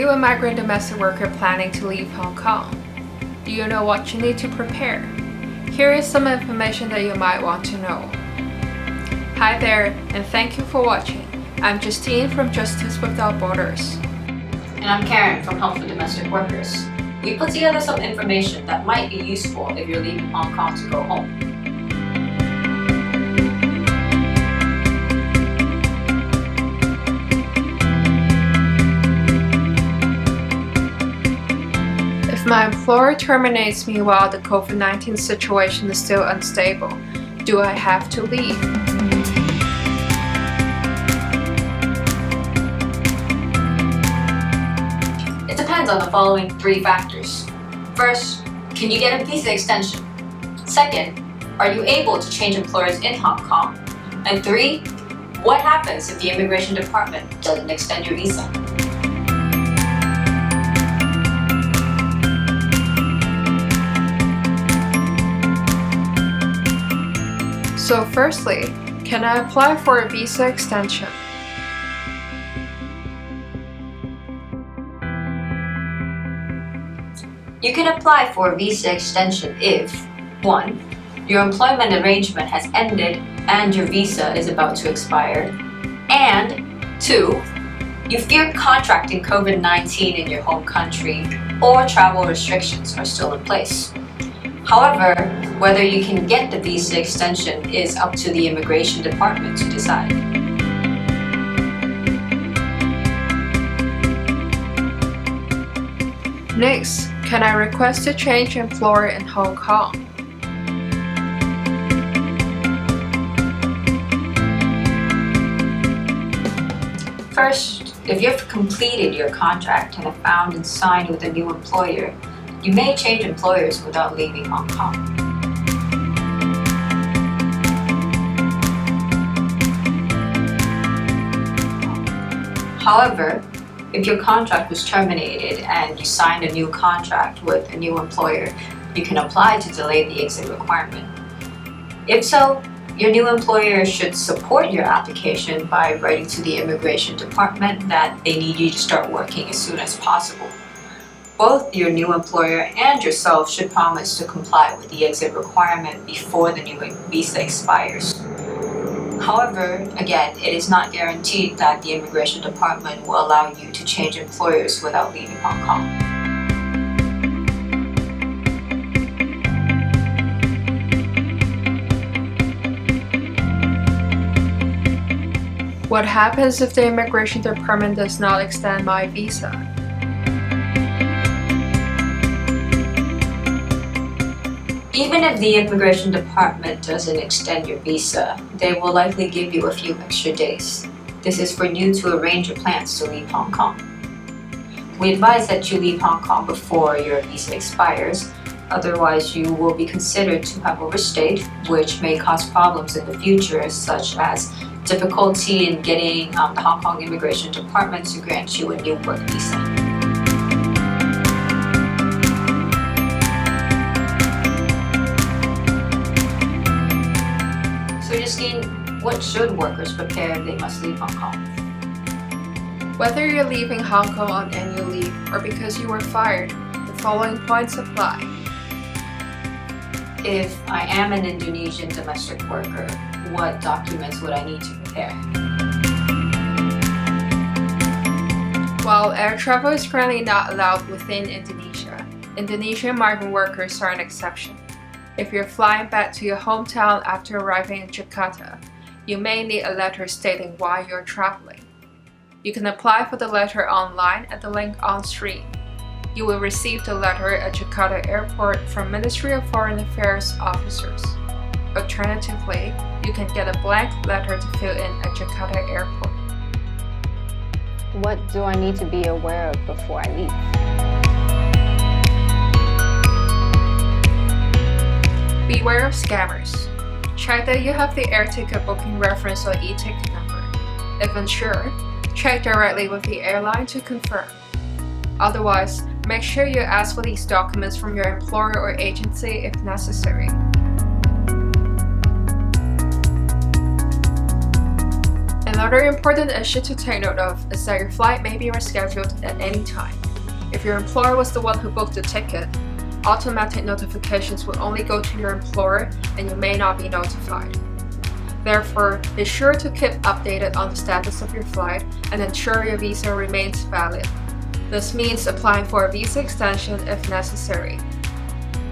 you a migrant domestic worker planning to leave Hong Kong? Do you know what you need to prepare? Here is some information that you might want to know. Hi there, and thank you for watching. I'm Justine from Justice Without Borders. And I'm Karen from Help for Domestic Workers. We put together some information that might be useful if you're leaving Hong Kong to go home. If my employer terminates me while the Covid-19 situation is still unstable, do I have to leave? It depends on the following 3 factors. First, can you get a visa extension? Second, are you able to change employers in Hong Kong? And 3, what happens if the immigration department doesn't extend your visa? So firstly, can I apply for a visa extension? You can apply for a visa extension if 1. Your employment arrangement has ended and your visa is about to expire, and 2. You fear contracting COVID-19 in your home country or travel restrictions are still in place. However, whether you can get the visa extension is up to the immigration department to decide. Next, can I request to change employer in Hong Kong? First, if you've completed your contract and have found and signed with a new employer, you may change employers without leaving Hong Kong. However, if your contract was terminated and you signed a new contract with a new employer, you can apply to delay the exit requirement. If so, your new employer should support your application by writing to the immigration department that they need you to start working as soon as possible. Both your new employer and yourself should promise to comply with the exit requirement before the new visa expires. However, again, it is not guaranteed that the immigration department will allow you to change employers without leaving Hong Kong. What happens if the immigration department does not extend my visa? Even if the immigration department doesn't extend your visa, they will likely give you a few extra days. This is for you to arrange your plans to leave Hong Kong. We advise that you leave Hong Kong before your visa expires, otherwise you will be considered to have overstayed, which may cause problems in the future, such as difficulty in getting the Hong Kong immigration department to grant you a new work visa. So Justine, what should workers prepare if they must leave Hong Kong? Whether you're leaving Hong Kong on annual leave or because you were fired, the following points apply. If I am an Indonesian domestic worker, what documents would I need to prepare? While air travel is currently not allowed within Indonesia, Indonesian migrant workers are an exception. If you're flying back to your hometown after arriving in Jakarta, you may need a letter stating why you're traveling. You can apply for the letter online at the link on screen. You will receive the letter at Jakarta Airport from Ministry of Foreign Affairs officers. Alternatively, you can get a blank letter to fill in at Jakarta Airport. What do I need to be aware of before I leave? Beware of scammers. Check that you have the air ticket booking reference or e-ticket number. If unsure, check directly with the airline to confirm. Otherwise, make sure you ask for these documents from your employer or agency if necessary. Another important issue to take note of is that your flight may be rescheduled at any time. If your employer was the one who booked the ticket, automatic notifications will only go to your employer and you may not be notified. Therefore, be sure to keep updated on the status of your flight and ensure your visa remains valid. This means applying for a visa extension if necessary.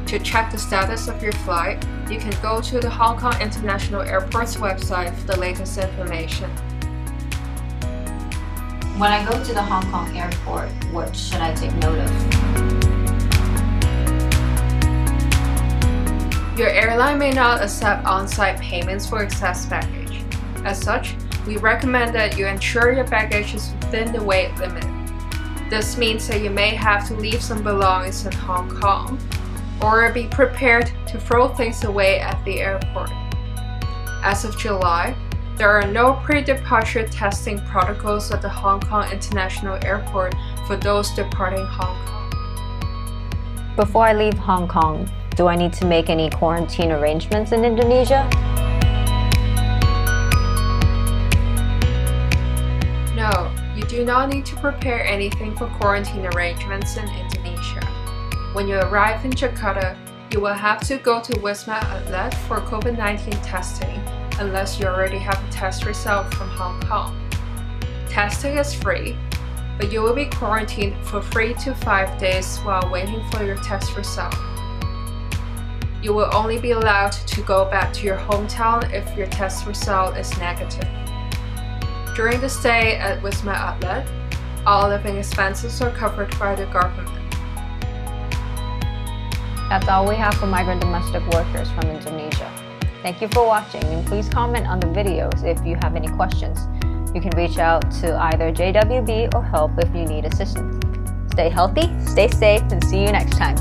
To check the status of your flight, you can go to the Hong Kong International Airport's website for the latest information. When I go to the Hong Kong airport, what should I take note of? Your airline may not accept on-site payments for excess baggage. As such, we recommend that you ensure your baggage is within the weight limit. This means that you may have to leave some belongings in Hong Kong, or be prepared to throw things away at the airport. As of July, there are no pre-departure testing protocols at the Hong Kong International Airport for those departing Hong Kong. Before I leave Hong Kong, do I need to make any quarantine arrangements in Indonesia? No, you do not need to prepare anything for quarantine arrangements in Indonesia. When you arrive in Jakarta, you will have to go to Wisma Atlet for Covid-19 testing unless you already have a test result from Hong Kong. Testing is free, but you will be quarantined for 3 to 5 days while waiting for your test result. You will only be allowed to go back to your hometown if your test result is negative. During the stay at Wisma Atlet, all living expenses are covered by the government. That's all we have for migrant domestic workers from Indonesia. Thank you for watching, and please comment on the videos if you have any questions. You can reach out to either JWB or help if you need assistance. Stay healthy, stay safe, and see you next time.